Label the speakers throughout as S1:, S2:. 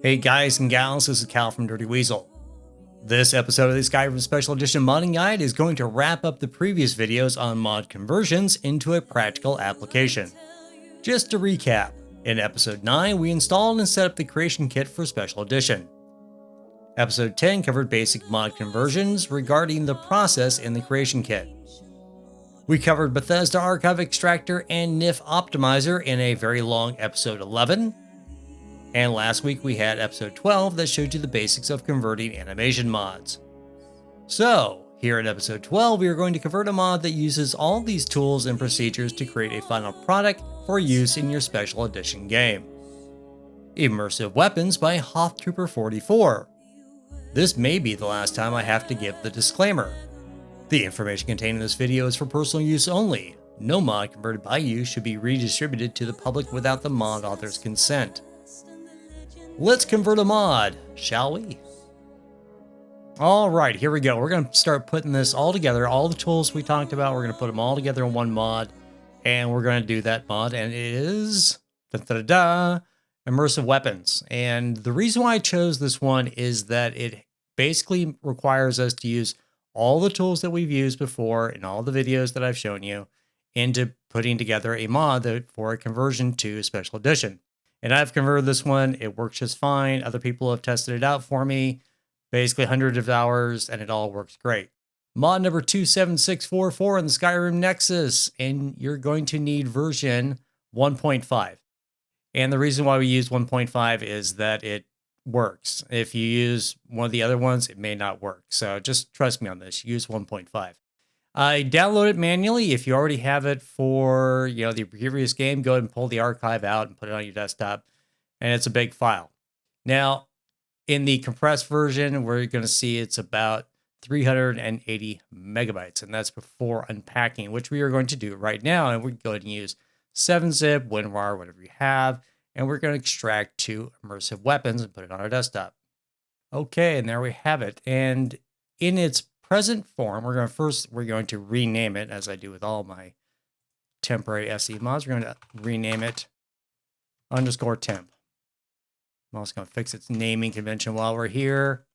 S1: Hey guys and gals, this is Cal from Dirty Weasel. This episode of the Skyrim Special Edition Modding Guide is going to wrap up the previous videos on mod conversions into a practical application. Just to recap, in episode 9 we installed and set up the creation kit for Special Edition. Episode 10 covered basic mod conversions regarding the process in the creation kit. We covered Bethesda Archive Extractor and NIF Optimizer in a very long episode 11. And last week we had episode 12 that showed you the basics of converting animation mods. So, here in episode 12 we are going to convert a mod that uses all these tools and procedures to create a final product for use in your Special Edition game. Immersive Weapons by Hothtrooper44. This may be the last time I have to give the disclaimer. The information contained in this video is for personal use only. No mod converted by you should be redistributed to the public without the mod author's consent. Let's convert a mod, shall we? Alright, here we go. We're going to start putting this all together. All the tools we talked about, we're going to put them all together in one mod. And we're going to do that mod, and it is Immersive Weapons. And the reason why I chose this one is that it basically requires us to use all the tools that we've used before in all the videos that I've shown you into putting together a mod for a conversion to Special Edition. And I've converted this one. It works just fine. Other people have tested it out for me. Basically hundreds of hours, and it all works great. Mod number 27644 in the Skyrim Nexus, and you're going to need version 1.5. And the reason why we use 1.5 is that it works. If you use one of the other ones, it may not work. So just trust me on this. Use 1.5. I download it manually. If you already have it for the previous game, go ahead and pull the archive out and put it on your desktop. And it's a big file. Now, in the compressed version, we're going to see it's about 380 megabytes. And that's before unpacking, which we are going to do right now. And we're going to use 7-zip, WinRAR, whatever you have. And we're going to extract to Immersive Weapons and put it on our desktop. Okay, and there we have it. And in its present form, we're going to rename it, as I do with all my temporary SE mods. We're going to rename it _temp. I'm also going to fix its naming convention while we're here.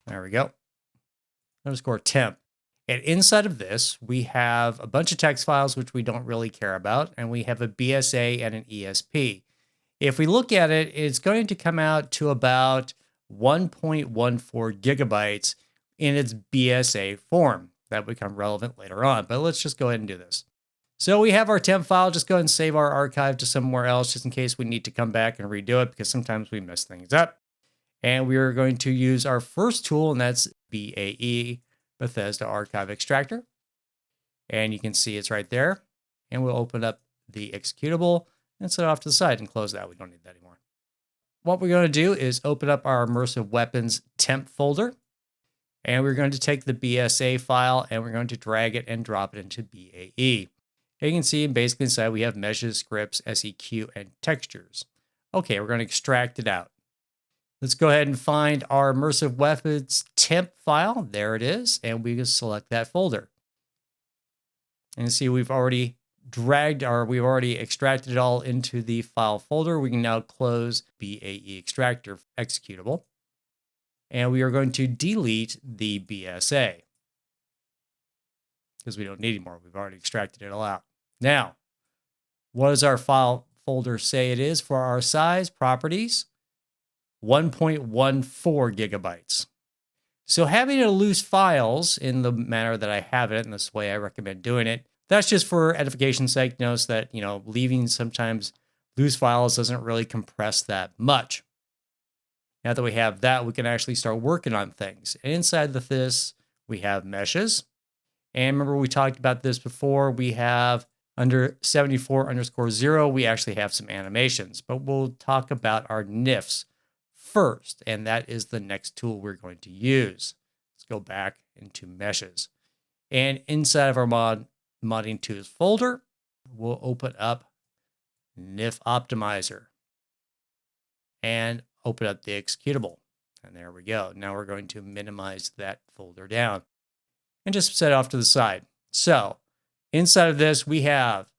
S1: There we go. _temp. And inside of this, we have a bunch of text files, which we don't really care about. And we have a BSA and an ESP. If we look at it, it's going to come out to about 1.14 gigabytes in its BSA form. That will become relevant later on, but let's just go ahead and do this. So we have our temp file. Just go ahead and save our archive to somewhere else just in case we need to come back and redo it, because sometimes we mess things up. And we are going to use our first tool, and that's BAE, Bethesda Archive Extractor. And you can see it's right there. And we'll open up the executable and set it off to the side and close that. We don't need that anymore. What we're going to do is open up our Immersive Weapons temp folder. And we're going to take the BSA file and we're going to drag it and drop it into BAE. And you can see basically inside we have meshes, scripts, SEQ, and textures. Okay, we're going to extract it out. Let's go ahead and find our Immersive Weapons temp file. There it is. And we can select that folder. And you see we've already extracted it all into the file folder. We can now close BAE Extractor executable. And we are going to delete the BSA because we don't need it anymore. We've already extracted it all out. Now, what does our file folder say it is for our size? Properties, 1.14 gigabytes. So having it loose files in the manner that I have it, and this way I recommend doing it, that's just for edification's sake. Notice that, leaving sometimes loose files doesn't really compress that much. Now that we have that, we can actually start working on things. And inside of this, we have meshes. And remember, we talked about this before. We have under 74_0, we actually have some animations. But we'll talk about our NIFs first. And that is the next tool we're going to use. Let's go back into meshes. And inside of our modding tools folder, we'll open up NIF Optimizer. And open up the executable. And there we go. Now we're going to minimize that folder down and just set it off to the side. So inside of this, we have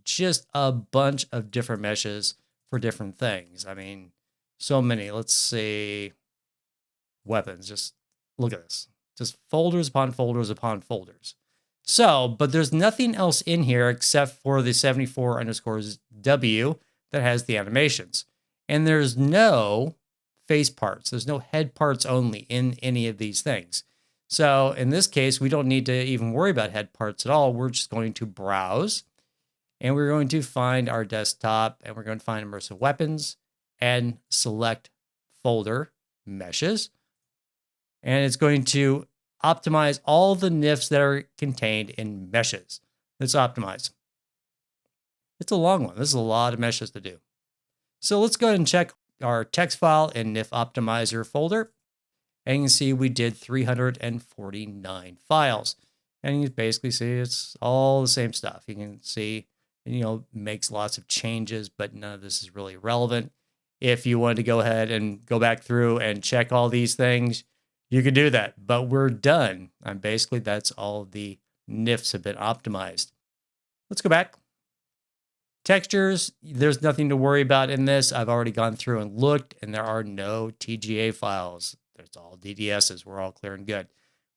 S1: just a bunch of different meshes for different things. I mean, So many. Let's see. Weapons. Just look at this. Just folders upon folders upon folders. So, but there's nothing else in here except for the 74 underscores W that has the animations. And there's no face parts. There's no head parts only in any of these things. So in this case, we don't need to even worry about head parts at all. We're just going to browse and we're going to find our desktop and we're going to find Immersive Weapons and select folder meshes. And it's going to optimize all the NIFs that are contained in meshes. Let's optimize. It's a long one. This is a lot of meshes to do. So let's go ahead and check our text file in NIF Optimizer folder. And you can see we did 349 files. And you basically see it's all the same stuff. You can see, makes lots of changes, but none of this is really relevant. If you wanted to go ahead and go back through and check all these things, you could do that, but we're done. And basically that's all the NIFs have been optimized. Let's go back. Textures, there's nothing to worry about in this. I've already gone through and looked, and there are no TGA files. There's all DDSs. We're all clear and good.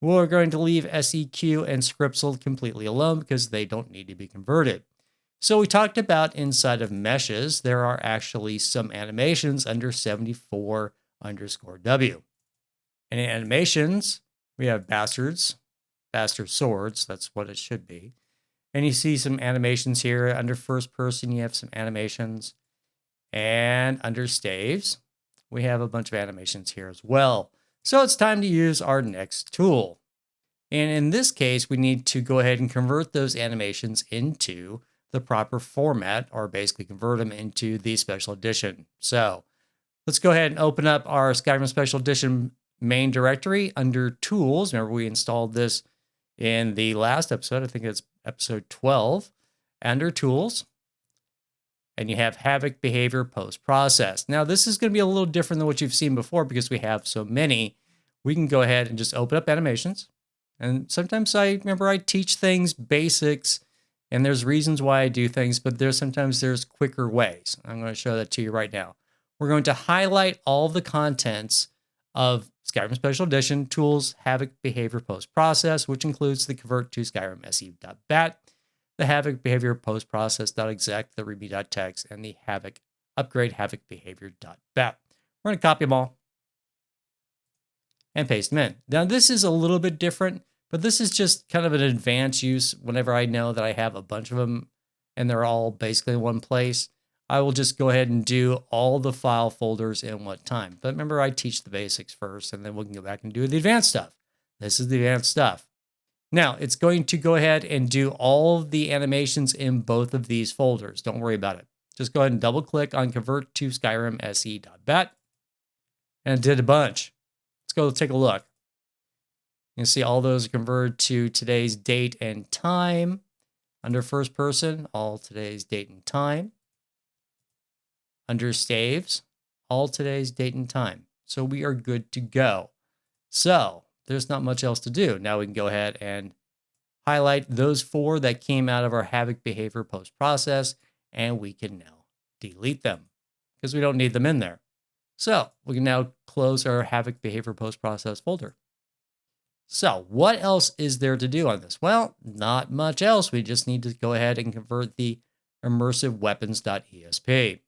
S1: We're going to leave SEQ and Scriptsel completely alone because they don't need to be converted. So we talked about inside of meshes, there are actually some animations under 74 underscore W. And in animations, we have bastards, bastard swords. That's what it should be. And you see some animations here. Under first person, you have some animations. And under staves, we have a bunch of animations here as well. So it's time to use our next tool. And in this case, we need to go ahead and convert those animations into the proper format, or basically convert them into the special edition. So let's go ahead and open up our Skyrim Special Edition main directory under tools. Remember, we installed this in the last episode. I think it's episode 12. Under tools. And you have Havoc Behavior Post-Process. Now, this is going to be a little different than what you've seen before because we have so many. We can go ahead and just open up animations. And sometimes I teach things, basics, and there's reasons why I do things, but sometimes there's quicker ways. I'm going to show that to you right now. We're going to highlight all the contents of Skyrim Special Edition Tools Havoc Behavior Post-Process, which includes the convert to Skyrim se.bat, the Havoc Behavior Post-Process.exec, the readme.txt, and the Havoc Upgrade Havoc Behavior.bat. We're going to copy them all and paste them in. Now, this is a little bit different, but this is just kind of an advanced use. Whenever I know that I have a bunch of them and they're all basically in one place, I will just go ahead and do all the file folders in one time. But remember, I teach the basics first, and then we can go back and do the advanced stuff. This is the advanced stuff. Now, it's going to go ahead and do all of the animations in both of these folders. Don't worry about it. Just go ahead and double click on convert to Skyrim se.bat. And it did a bunch. Let's go take a look. You can see all those are converted to today's date and time. Under first person, all today's date and time. Under staves, all today's date and time. So we are good to go. So there's not much else to do. Now we can go ahead and highlight those 4 that came out of our Havoc Behavior Post-Process, and we can now delete them because we don't need them in there. So we can now close our Havoc Behavior Post-Process folder. So what else is there to do on this? Well, not much else. We just need to go ahead and convert the Immersive Weapons.esp.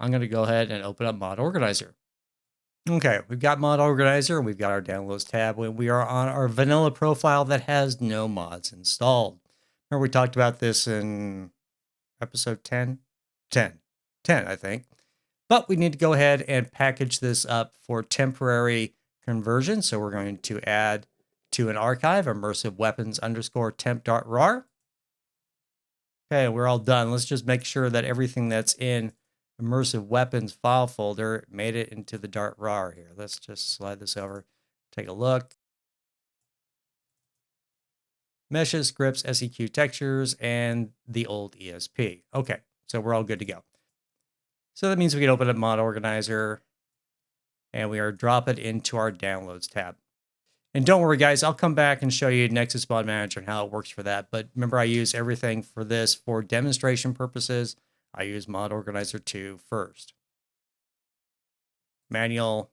S1: I'm going to go ahead and open up Mod Organizer. Okay, we've got Mod Organizer and we've got our Downloads tab. We are on our vanilla profile that has no mods installed. Remember we talked about this in episode 10, I think. But we need to go ahead and package this up for temporary conversion. So we're going to add to an archive, immersive weapons _temp.rar. Okay, we're all done. Let's just make sure that everything that's in Immersive Weapons file folder made it into the .rar here. Let's just slide this over, take a look. Meshes, scripts, SEQ textures, and the old ESP. Okay, so we're all good to go. So that means we can open up Mod Organizer and we are drop it into our Downloads tab. And don't worry, guys, I'll come back and show you Nexus Mod Manager and how it works for that. But remember, I use everything for this for demonstration purposes. I use Mod Organizer 2 first. manual,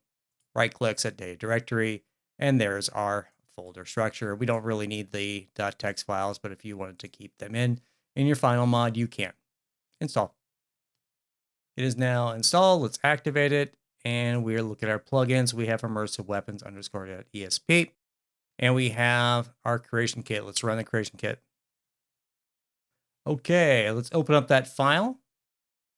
S1: right click, set data directory, and there's our folder structure. We don't really need the .txt files, but if you wanted to keep them in your final mod, you can. Install. It is now installed. Let's activate it. And we're looking at our plugins. We have Immersive Weapons _.esp. And we have our creation kit. Let's run the creation kit. Okay, let's open up that file.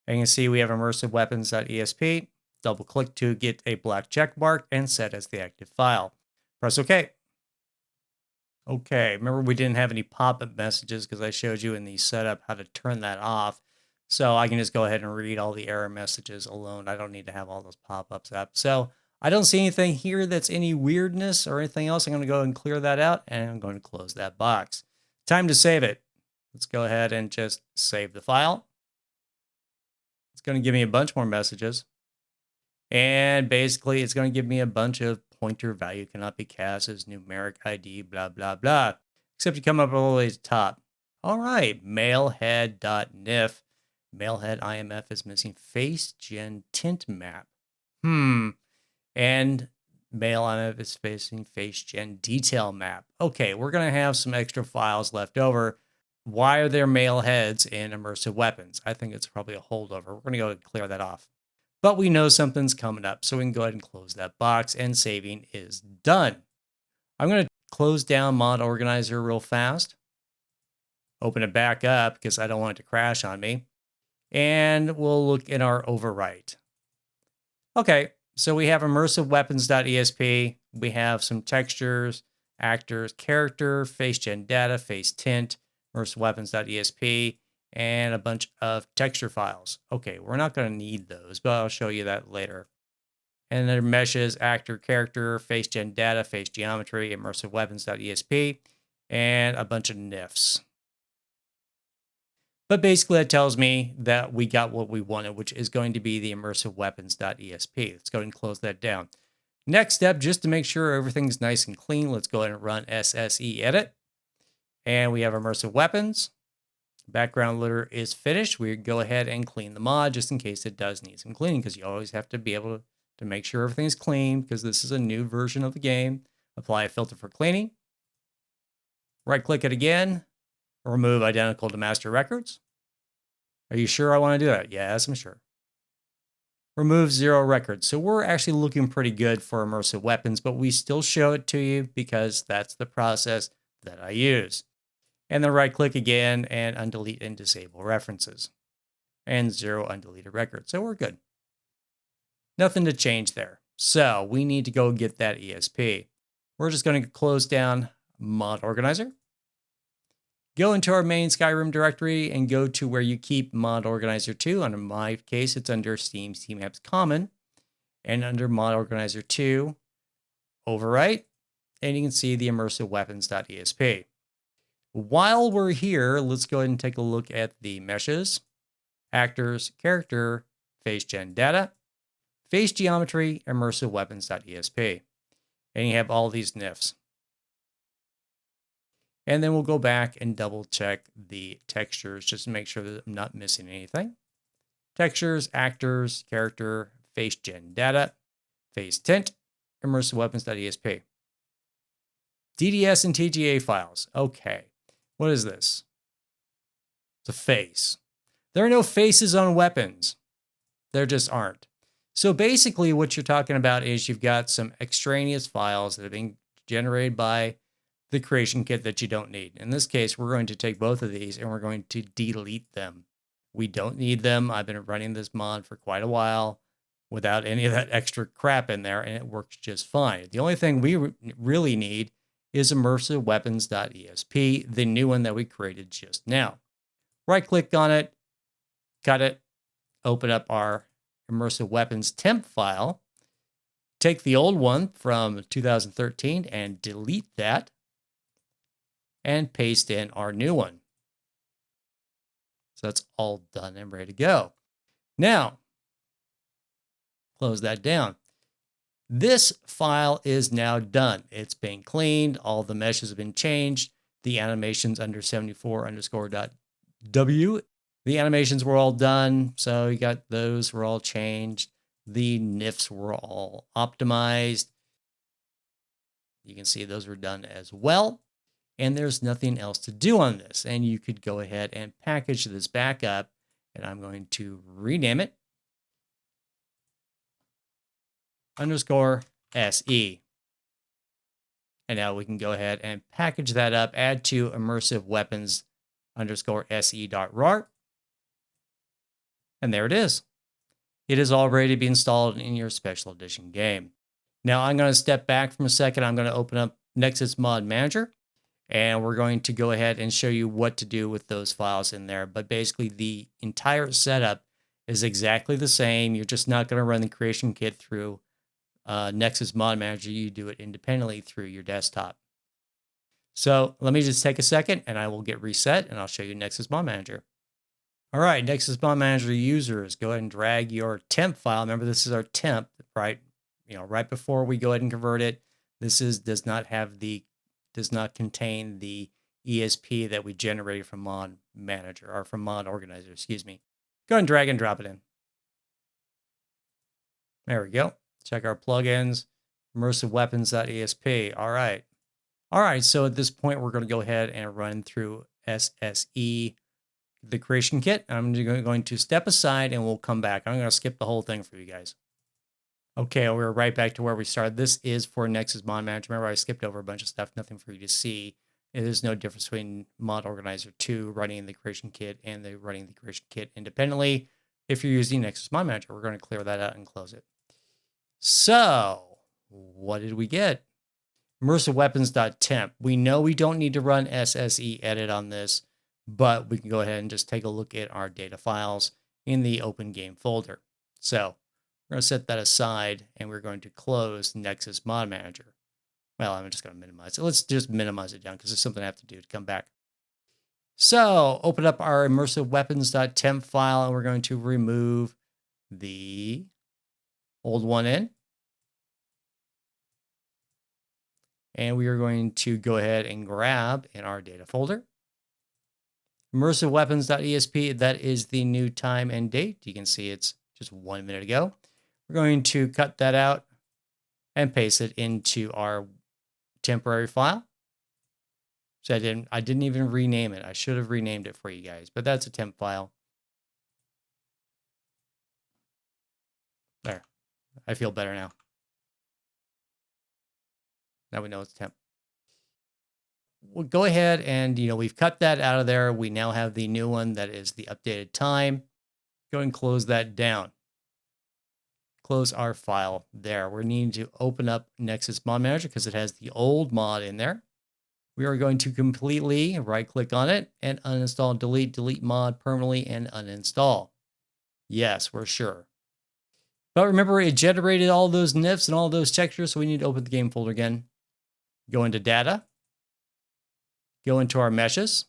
S1: And you can see we have Immersive Weapons.esp. Double click to get a black check mark and set as the active file. Press OK. Okay, remember we didn't have any pop-up messages because I showed you in the setup how to turn that off. So I can just go ahead and read all the error messages alone. I don't need to have all those pop-ups up. So I don't see anything here that's any weirdness or anything else. I'm going to go and clear that out, and I'm going to close that box. Time to save it. Let's go ahead and just save the file. It's going to give me a bunch more messages. And basically, it's going to give me a bunch of pointer value cannot be cast as numeric ID, blah, blah, blah. Except you come up all the way to the top. All right, mailhead.nif. Mailhead IMF is missing face gen tint map. And mail IMF is facing face gen detail map. Okay, we're going to have some extra files left over. Why are there mail heads in Immersive Weapons? I think it's probably a holdover. We're going to go and clear that off. But we know something's coming up, so we can go ahead and close that box, and saving is done. I'm going to close down Mod Organizer real fast. Open it back up because I don't want it to crash on me. And we'll look in our overwrite. Okay, so we have Immersive Weapons.esp. We have some textures, actors, character, face gen data, face tint, Immersive Weapons.esp, and a bunch of texture files. Okay, we're not going to need those, but I'll show you that later. And then meshes, actor, character, face gen data, face geometry, Immersive Weapons.esp, and a bunch of NIFs. But basically that tells me that we got what we wanted, which is going to be the Immersive Weapons.esp. Let's go ahead and close that down. Next step, just to make sure everything's nice and clean, let's go ahead and run SSE edit. And we have Immersive Weapons. Background loader is finished. We go ahead and clean the mod just in case it does need some cleaning, because you always have to be able to make sure everything's clean because this is a new version of the game. Apply a filter for cleaning. Right click it again. Remove identical to master records. Are you sure I want to do that? Yes, I'm sure. Remove 0 records. So we're actually looking pretty good for Immersive Weapons, but we still show it to you because that's the process that I use. And then right click again and undelete and disable references. And 0 undeleted records. So we're good. Nothing to change there. So we need to go get that ESP. We're just going to close down Mod Organizer. Go into our main Skyrim directory and go to where you keep Mod Organizer 2. Under my case, it's under Steam Apps Common. And under Mod Organizer 2, overwrite. And you can see the Immersive Weapons.esp. While we're here, let's go ahead and take a look at the meshes, actors, character, face gen data, face geometry, Immersive Weapons.esp. And you have all these NIFs. And then we'll go back and double check the textures just to make sure that I'm not missing anything. Textures, actors, character, face gen data, face tint, Immersive Weapons.esp. DDS and TGA files. Okay. What is this? It's a face. There are no faces on weapons. There just aren't. So basically what you're talking about is you've got some extraneous files that have been generated by the creation kit that you don't need. In this case, we're going to take both of these and we're going to delete them. We don't need them. I've been running this mod for quite a while without any of that extra crap in there, and it works just fine. The only thing we really need is Immersive Weapons.esp, the new one that we created just now. Right click on it, cut it, open up our Immersive Weapons temp file, take the old one from 2013 and delete that, and paste in our new one. So that's all done and ready to go. Now, close that down. This file is now done. It's been cleaned. All the meshes have been changed. The animations under 74_.w. The animations were all done. So you got those were all changed. The NIFs were all optimized. You can see those were done as well. And there's nothing else to do on this. And you could go ahead and package this back up. And I'm going to rename it _SE. And now we can go ahead and package that up, add to Immersive Weapons _SE.rar. And there it is. It is all ready to be installed in your special edition game. Now I'm going to step back from a second. I'm going to open up Nexus Mod Manager, and we're going to go ahead and show you what to do with those files in there. But basically the entire setup is exactly the same. You're just not going to run the creation kit through Nexus Mod Manager. You do it independently through your desktop. So let me just take a second and I will get reset and I'll show you Nexus Mod Manager. All right, Nexus Mod Manager users, go ahead and drag your temp file. Remember, this is our temp, right? Right before we go ahead and convert it. This does not contain the ESP that we generated from Mod Manager, or from Mod Organizer, excuse me. Go ahead and drag and drop it in. There we go. Check our plugins, Immersive Weapons.esp. All right. All right, so at this point, we're going to go ahead and run through SSE, the creation kit. I'm going to step aside and we'll come back. I'm going to skip the whole thing for you guys. Okay, we're right back to where we started. This is for Nexus Mod Manager. Remember, I skipped over a bunch of stuff, nothing for you to see. There's no difference between Mod Organizer 2 running the creation kit and running the creation kit independently. If you're using Nexus Mod Manager, we're going to clear that out and close it. So, what did we get? Immersive Weapons.temp. We know we don't need to run SSE edit on this, but we can go ahead and just take a look at our data files in the Open Game folder. So, we're going to set that aside and we're going to close Nexus Mod Manager. Well, I'm just going to minimize it. Let's just minimize it down because there's something I have to do to come back. So open up our Immersive Weapons.temp file and we're going to remove the old one in. And we are going to go ahead and grab in our data folder Immersive Weapons.esp. That is the new time and date. You can see it's just 1 minute ago. We're going to cut that out and paste it into our temporary file. So I didn't even rename it. I should have renamed it for you guys, but that's a temp file. There. I feel better now. Now we know it's temp. We'll go ahead and, we've cut that out of there. We now have the new one that is the updated time. Go and close that down. Close our file there. We're needing to open up Nexus Mod Manager because it has the old mod in there. We are going to completely right-click on it and uninstall, delete mod permanently, and uninstall. Yes, we're sure. But remember, it generated all those NIFs and all those textures, so we need to open the game folder again. Go into Data. Go into our meshes.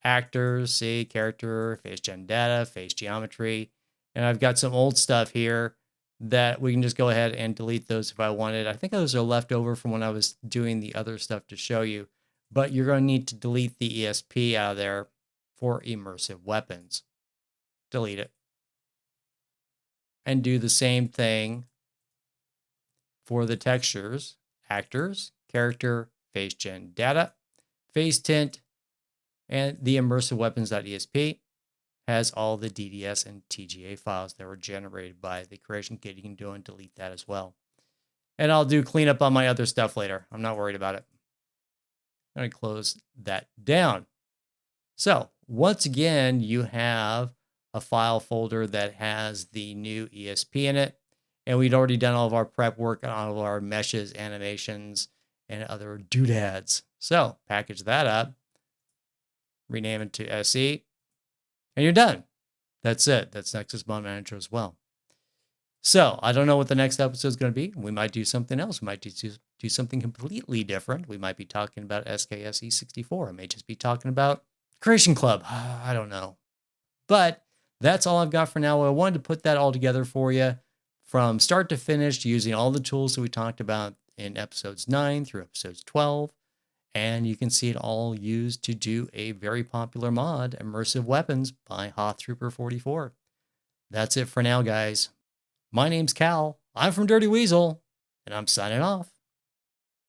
S1: Actors, see, character, face gen data, face geometry. And I've got some old stuff here that we can just go ahead and delete those if I wanted. I think those are left over from when I was doing the other stuff to show you. But you're going to need to delete the ESP out of there for Immersive Weapons. Delete it. And do the same thing for the textures, actors, character, face gen data, face tint, and the Immersive Weapons.esp has all the DDS and TGA files that were generated by the creation kit. You can do and delete that as well. And I'll do cleanup on my other stuff later. I'm not worried about it. I'm going to close that down. So once again, you have a file folder that has the new ESP in it. And we'd already done all of our prep work on all of our meshes, animations, and other doodads. So package that up, rename it to SE, and you're done. That's it. That's Nexus Mod Manager as well. So I don't know what the next episode is going to be. We might do something else. We might do something completely different. We might be talking about SKSE64. I may just be talking about Creation Club. I don't know. But that's all I've got for now. I wanted to put that all together for you from start to finish using all the tools that we talked about in episodes 9 through episodes 12. And you can see it all used to do a very popular mod, Immersive Weapons by Hoth Trooper 44. That's it for now, guys. My name's Cal. I'm from Dirty Weasel, and I'm signing off.